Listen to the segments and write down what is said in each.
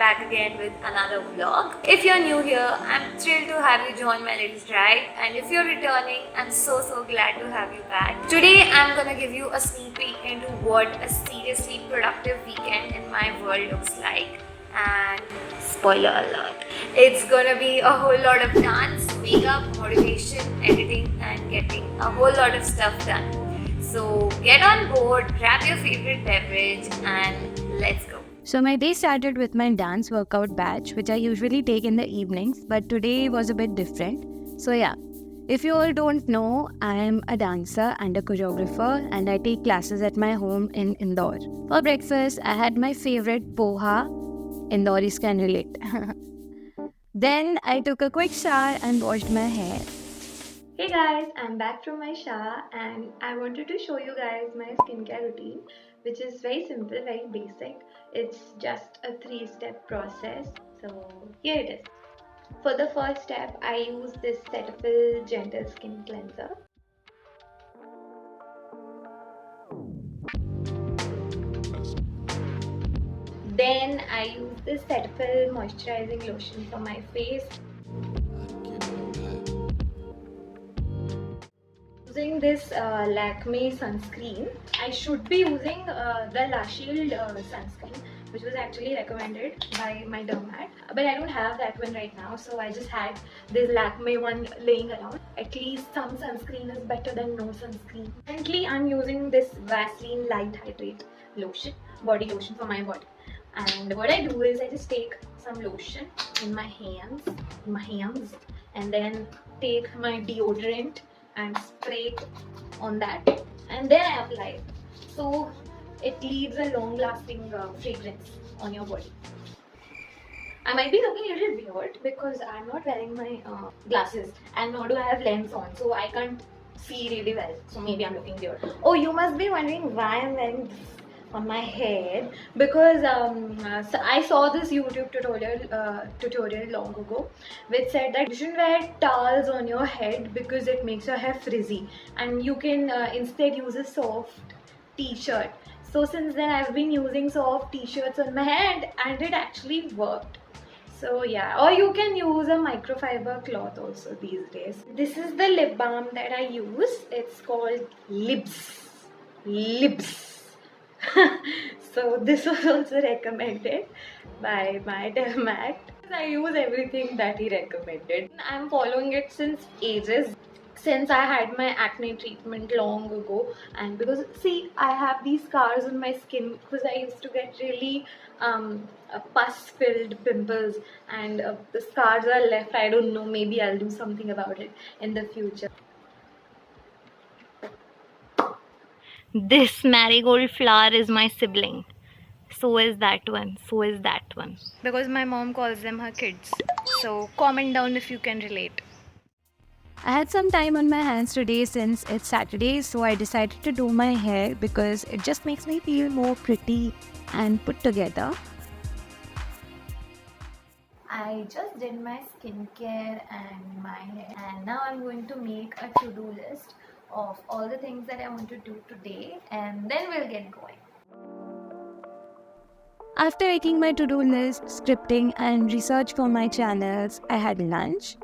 back again with another vlog. If you're new here, I'm thrilled to have you join my little tribe, and if you're returning, I'm so glad to have you back. Today I'm gonna give you a sneak peek into what a seriously productive weekend in my world looks like. And spoiler alert, it's gonna be a whole lot of dance, makeup, motivation, editing, and getting a whole lot of stuff done. So get on board, grab your favorite beverage, and let's go. So my day started with my dance workout batch, which I usually take in the evenings, but today was a bit different. So yeah, if you all don't know, I am a dancer and a choreographer, and I take classes at my home in Indore. For breakfast, I had my favorite poha. Indoris can relate. Then I took a quick shower and washed my hair. Hey guys, I'm back from my shower and I wanted to show you guys my skincare routine, which is very simple, very basic. It's just a 3-step process. So here it is. For the first step, I use this Cetaphil Gentle Skin Cleanser. Then I use this Cetaphil Moisturizing Lotion for my face. Using this Lakme sunscreen. I should be using the La Shield sunscreen, which was actually recommended by my dermat, but I don't have that one right now, so I just had this Lakme one laying around. At least some sunscreen is better than no sunscreen. Currently I'm using this Vaseline Light Hydrate lotion, body lotion for my body. And what I do is I just take some lotion in my hands, and then take my deodorant and spray it on that, and then I apply it. So it leaves a long-lasting fragrance on your body. I might be looking a little weird because I'm not wearing my glasses, and nor do I have lens on, so I can't see really well. So maybe I'm looking weird. Oh, you must be wondering why I'm wearing this on my head, because so I saw this YouTube tutorial long ago, which said that you shouldn't wear towels on your head because it makes your hair frizzy, and you can instead use a soft t-shirt. So since then I've been using soft t-shirts on my head, and it actually worked. So yeah, or you can use a microfiber cloth also these days. This is the lip balm that I use. It's called Libs. So this was also recommended by my dermat. I use everything that he recommended. I'm following it since ages, since I had my acne treatment long ago. And because see, I have these scars on my skin because I used to get really pus filled pimples, and the scars are left. I don't know, maybe I'll do something about it in the future. This marigold flower is my sibling. So is that one. So is that one. Because my mom calls them her kids. So comment down if you can relate. I had some time on my hands today since it's Saturday, so I decided to do my hair because it just makes me feel more pretty and put together. I just did my skincare and my hair, and now I'm going to make a to-do list of all the things that I want to do today, and then we'll get going. After making my to-do list, scripting and research for my channels, I had lunch.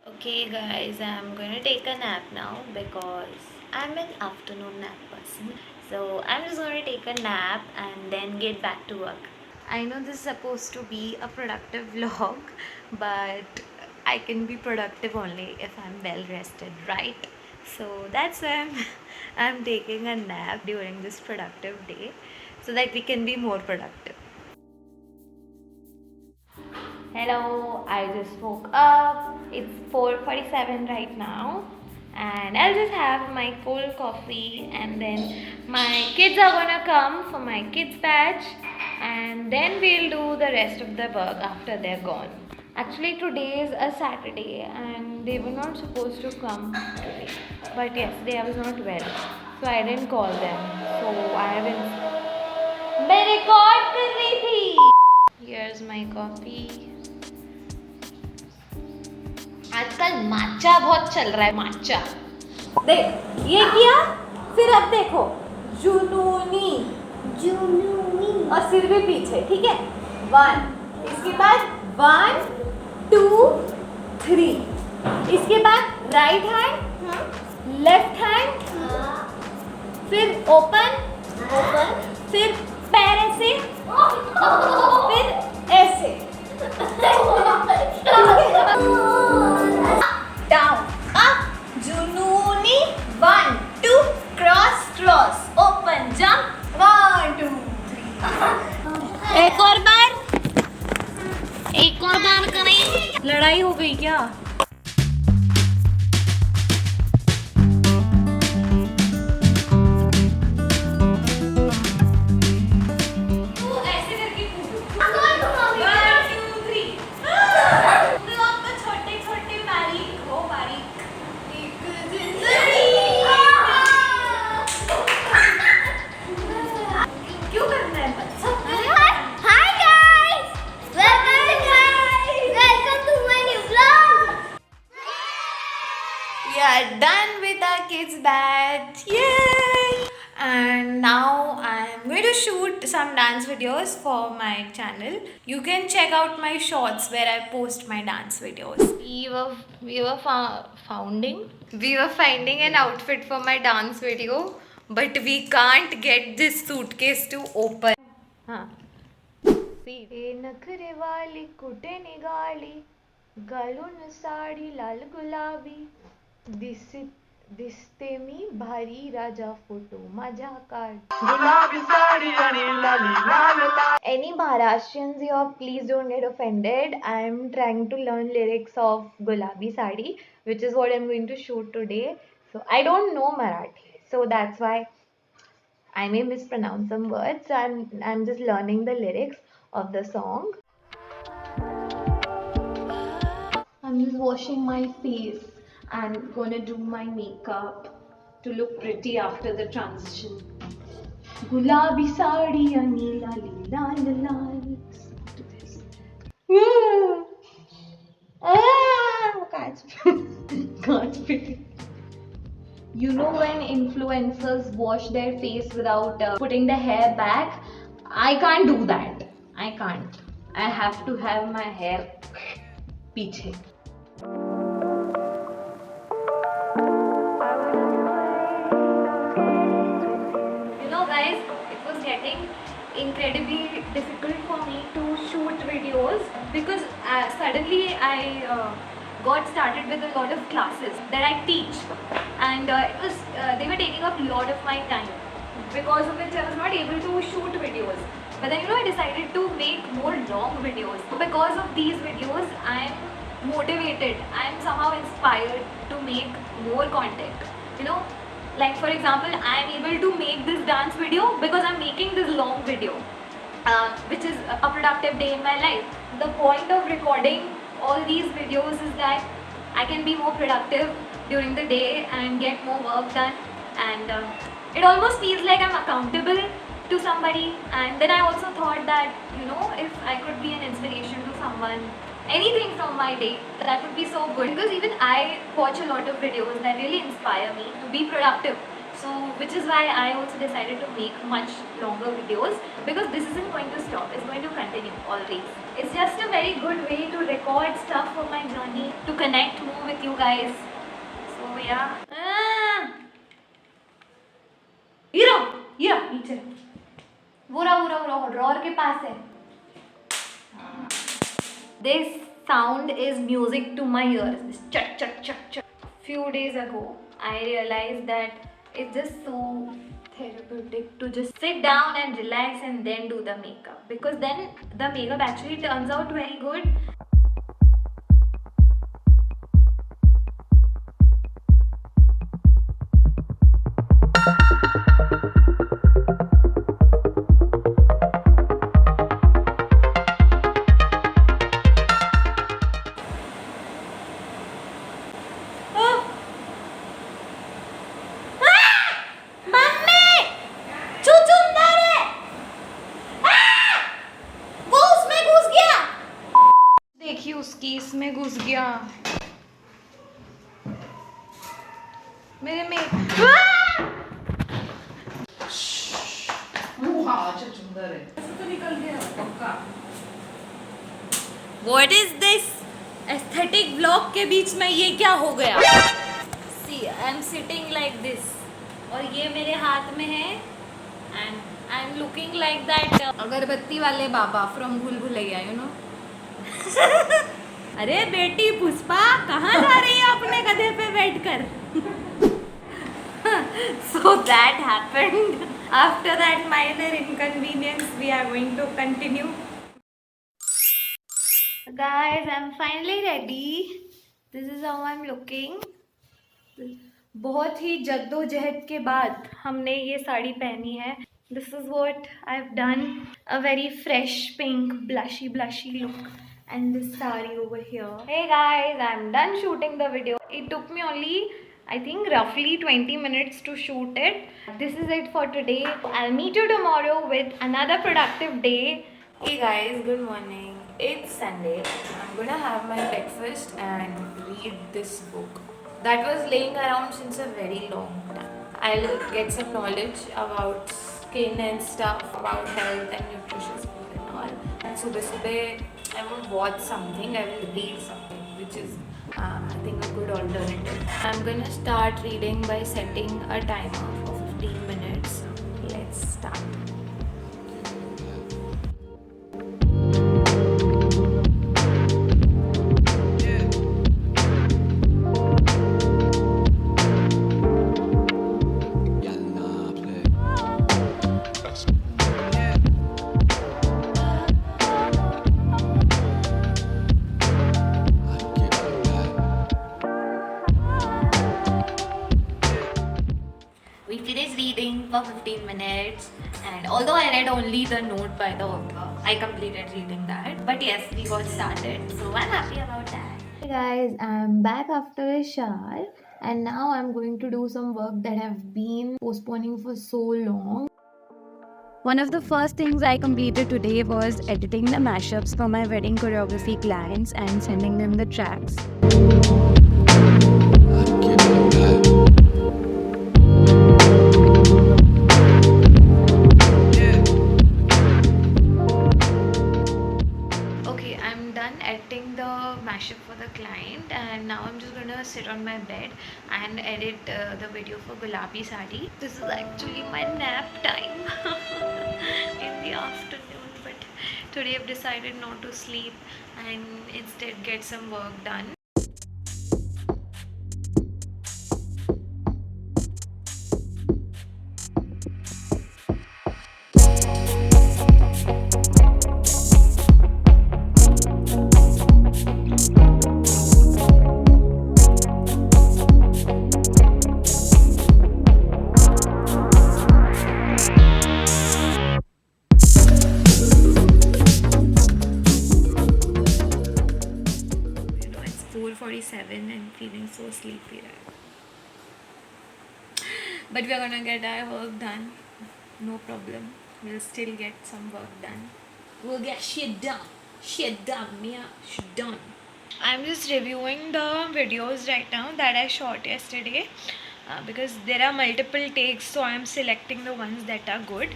Okay guys, I'm going to take a nap now because I'm an afternoon nap person. So I'm just going to take a nap and then get back to work. I know this is supposed to be a productive vlog, but I can be productive only if I'm well rested, right? So that's why I'm taking a nap during this productive day so that we can be more productive. Hello, I just woke up. It's 4:47 right now, and I'll just have my cold coffee, and then my kids are gonna come for my kids batch, and then we'll do the rest of the work after they're gone. Actually today is a Saturday and they were not supposed to come today, but yes, they was not well, so I didn't call them. So I haven't. मैं record कर रही थी. Here's my coffee. आजकल माचा बहुत चल रहा है. माचा देख ये किया, फिर अब देखो जुनूनी और सिर भी पीछे, ठीक है। 1, इसके बाद 1 2 3, इसके बाद राइट हैंड, लेफ्ट हैंड, फिर ओपन, फिर पैर ऐसे, फिर ऐसे, डाउन, अप, जुनूनी, 1 2, क्रॉस क्रॉस, ओपन, जंप, 1 2 3। एक और बार करें। लड़ाई हो गई क्या? Done with our kids batch, yay! And now I'm going to shoot some dance videos for my channel. You can check out my shorts where I post my dance videos. We were finding an outfit for my dance video, but we can't get this suitcase to open. नखरे वाली कुठे निघाली, घालून साडी लाल गुलाबी, दिसते मी भारी, राजा photo माझा काढ. गुलाबी साडी आणि लाली लाल लाल. Any Maharashtrians here, please don't get offended. I am trying to learn lyrics of Gulabi Sadi, which is what I'm going to shoot today. So I don't know Marathi, so that's why I may mispronounce some words. So I'm just learning the lyrics of the song. I'm just washing my face and gonna do my makeup to look pretty after the transition. Gulabi saadi ani lali lal lal. Listen to this. Can't fit. You know when influencers wash their face without putting the hair back? I can't do that. I can't. I have to have my hair piche. Incredibly difficult for me to shoot videos because suddenly I got started with a lot of classes that I teach, and they were taking up a lot of my time, because of which I was not able to shoot videos. But then I decided to make more long videos. Because of these videos I am motivated, I am somehow inspired to make more content. Like for example, I am able to make this dance video because I am making this long video, which is a productive day in my life. The point of recording all these videos is that I can be more productive during the day and get more work done, and it almost feels like I'm accountable to somebody. And then I also thought that if I could be an inspiration to someone, anything from my day, that would be so good, because even I watch a lot of videos that really inspire me to be productive. So which is why I also decided to make much longer videos, because this isn't going to stop, it's going to continue always. It's just a very good way to record stuff for my journey, to connect more with you guys. So yeah. Hero, नीचे वो रहा drawer के पास है. This sound is music to my ears. This chak chak chak chak. Few days ago, I realized that it's just so therapeutic to just sit down and relax and then do the makeup, because then the makeup actually turns out very good. उसकी इसमें घुस गया मेरे में. What is this? Aesthetic vlog के बीच में ये क्या हो गया? See, I'm sitting like this. और ये मेरे हाथ में है and I'm looking like that अगरबत्ती वाले बाबा from भूल भुलैया, you know? अरे बेटी पुष्पा कहाँ जा रही है अपने गधे पे बैठकर? So that happened. After that minor inconvenience, we are going to continue. Guys, I'm finally ready. This is how I'm looking. बहुत ही जद्दोजहद के बाद हमने ये साड़ी पहनी है. This is what I've done. A very fresh pink blushy look. And this saree over here. Hey guys, I'm done shooting the video. It took me only, I think, roughly 20 minutes to shoot it. This is it for today. I'll meet you tomorrow with another productive day. Hey guys, good morning. It's Sunday. I'm gonna have my breakfast and read this book that was laying around since a very long time. I'll get some knowledge about skin and stuff, about health and nutritious food and all. And subah I won't watch something, I will read something, which is I think a good alternative. I'm gonna start reading by setting a timer for 15 minutes. Let's start. We finished reading for 15 minutes, and although I read only the note by the author, I completed reading that. But yes, we got started, so I'm happy about that. Hey guys, I'm back after a shower, and now I'm going to do some work that I've been postponing for so long. One of the first things I completed today was editing the mashups for my wedding choreography clients and sending them the tracks. Editing the mashup for the client, and now I'm just gonna sit on my bed and edit the video for Gulabi Sari. This is actually my nap time in the afternoon, but today I've decided not to sleep and instead get some work done. It's 4:47 and feeling so sleepy right now. But we're gonna get our work done. No problem. We'll still get some work done. We'll get shit done. Shit done, Mia. Shit done. I'm just reviewing the videos right now that I shot yesterday because there are multiple takes, so I'm selecting the ones that are good.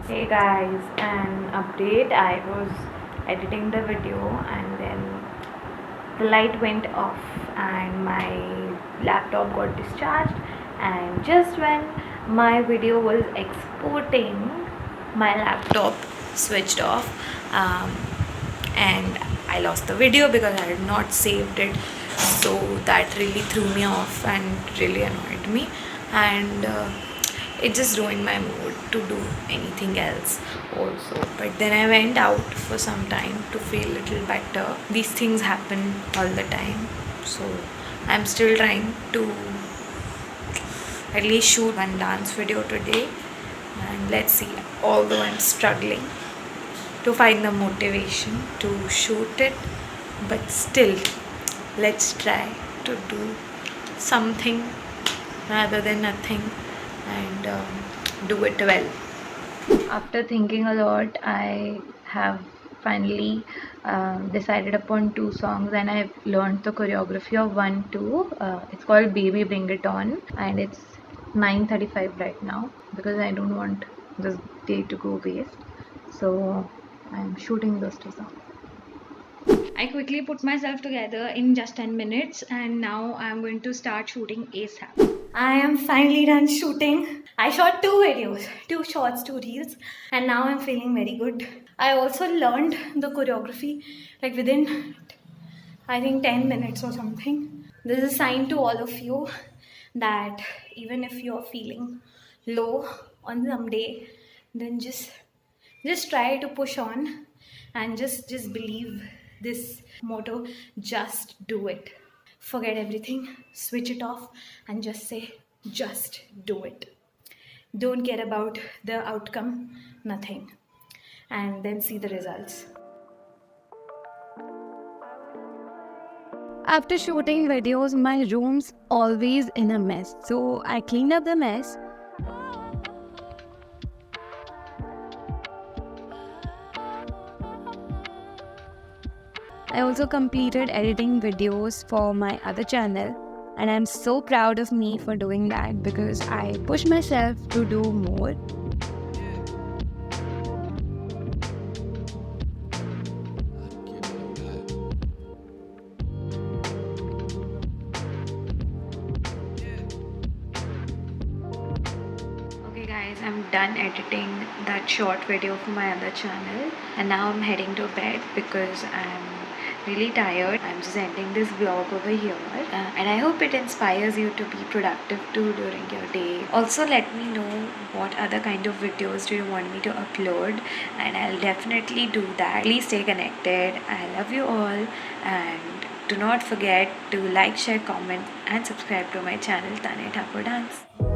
Hey guys, an update. I was editing the video and then the light went off and my laptop got discharged, and just when my video was exporting, my laptop switched off and I lost the video because I had not saved it. So that really threw me off and really annoyed me, and it just ruined my mood to do anything else also. But then I went out for some time to feel a little better. These things happen all the time, so I'm still trying to at least shoot one dance video today, and let's see, although I'm struggling to find the motivation to shoot it, but still let's try to do something rather than nothing and do it well. After thinking a lot, I have finally decided upon 2 songs, and I've learned the choreography of 1 too. It's called Baby Bring It On, and it's 9:35 right now because I don't want this day to go waste. So I'm shooting those 2 songs. I quickly put myself together in just 10 minutes, and now I'm going to start shooting ASAP. I am finally done shooting. I shot 2 videos, 2 shorts, 2 reels, and now I'm feeling very good. I also learned the choreography like within, I think, 10 minutes or something. This is a sign to all of you that even if you're feeling low on some day, then just try to push on and just believe this motto, just do it. Forget everything, switch it off, and just say, just do it. Don't care about the outcome, nothing, and then see the results. After shooting videos, my room's always in a mess. So I cleaned up the mess. I also completed editing videos for my other channel, and I'm so proud of me for doing that because I pushed myself to do more. Okay guys, I'm done editing that short video for my other channel, and now I'm heading to bed because I'm really tired. I'm just ending this vlog over here, and I hope it inspires you to be productive too during your day. Also, let me know what other kind of videos do you want me to upload, and I'll definitely do that. Please stay connected. I love you all, and do not forget to like, share, comment and subscribe to my channel Tanya Thakur Dance.